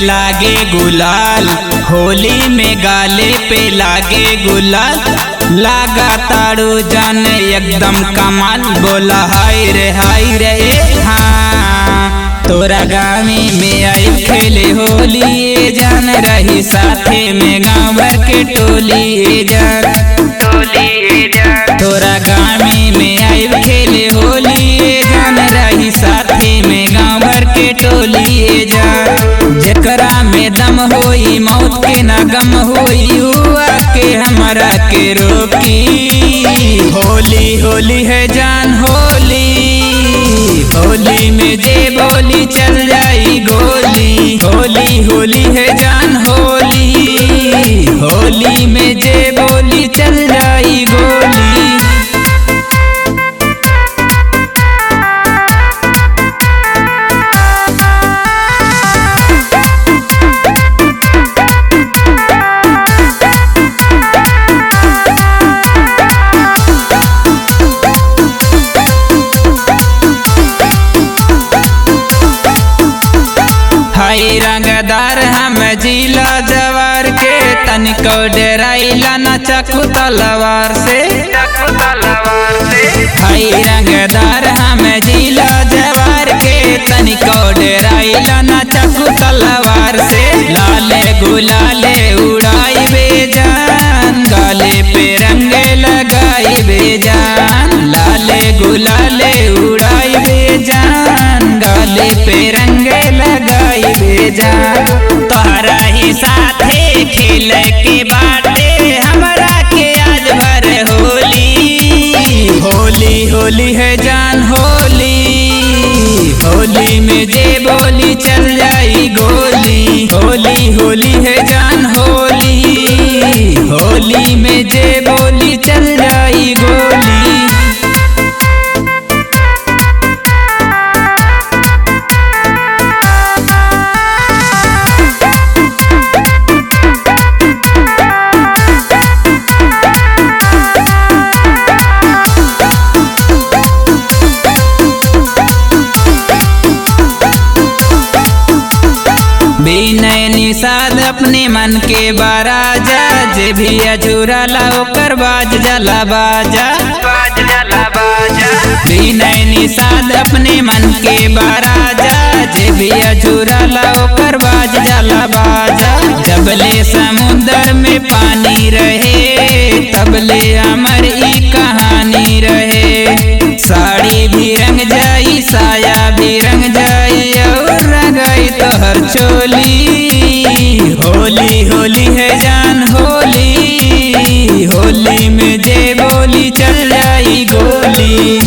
लागे गुलाल, होली में गाले पे लागे गुलाल। लागा तारू जान एकदम कमाल, बोला हाय रे हाँ। तोरा गामी में आई खेले होली ए जान, रही साथे में गाँव भर के टोली ए जान। तोरा गामी में आई खेले होली ए जान, रही साथे में गाँव भर के टोली ए जान। जेकरा में दम होई मौत के ना गम होई, हुआ के हमरा के रोकी। होली होली है जान होली, होली में जे बोली चल जाई गोली। होली होली है जान होली, होली में जे बोली चल जाई गोली। हाय रंगदार हम जिला जवार के, तनिको डराइला न चकू तलवार से। हाय रंगदार हम जिला जवार के, तनिको डराइला न चकू तलवार से। लाले गुलाले उड़ाई बेजान, गाले पे रंग लगाई बेजान। लाले गुलाले उड़ाई बेजान, गाले पे रंग लगाई बेजान। तोहरा ही साथे खेल के बाटे, हमरा के आज भर होली। होली होली है जान होली, होली में जे बोली चल जाई गोली। होली होली है जान होली, होली में जे बोली चल जाई गोली। विनय निषाद अपने मन के बाराजा, जे भी अजूरा ला ओकर बाज जला बाजा। विनय निषाद अपने मन के बाराजा, जे भी अजूरा ला ओकर बाज जला बाजा। जबले समुद्र में पानी रहे, तबले अमर ई कहानी रहे। साड़ी भी रंग जाई, साया भी रंग जाई, और रंगाई तोहर चोली। होली होली है जान होली, होली में जे बोली चल जाई गोली।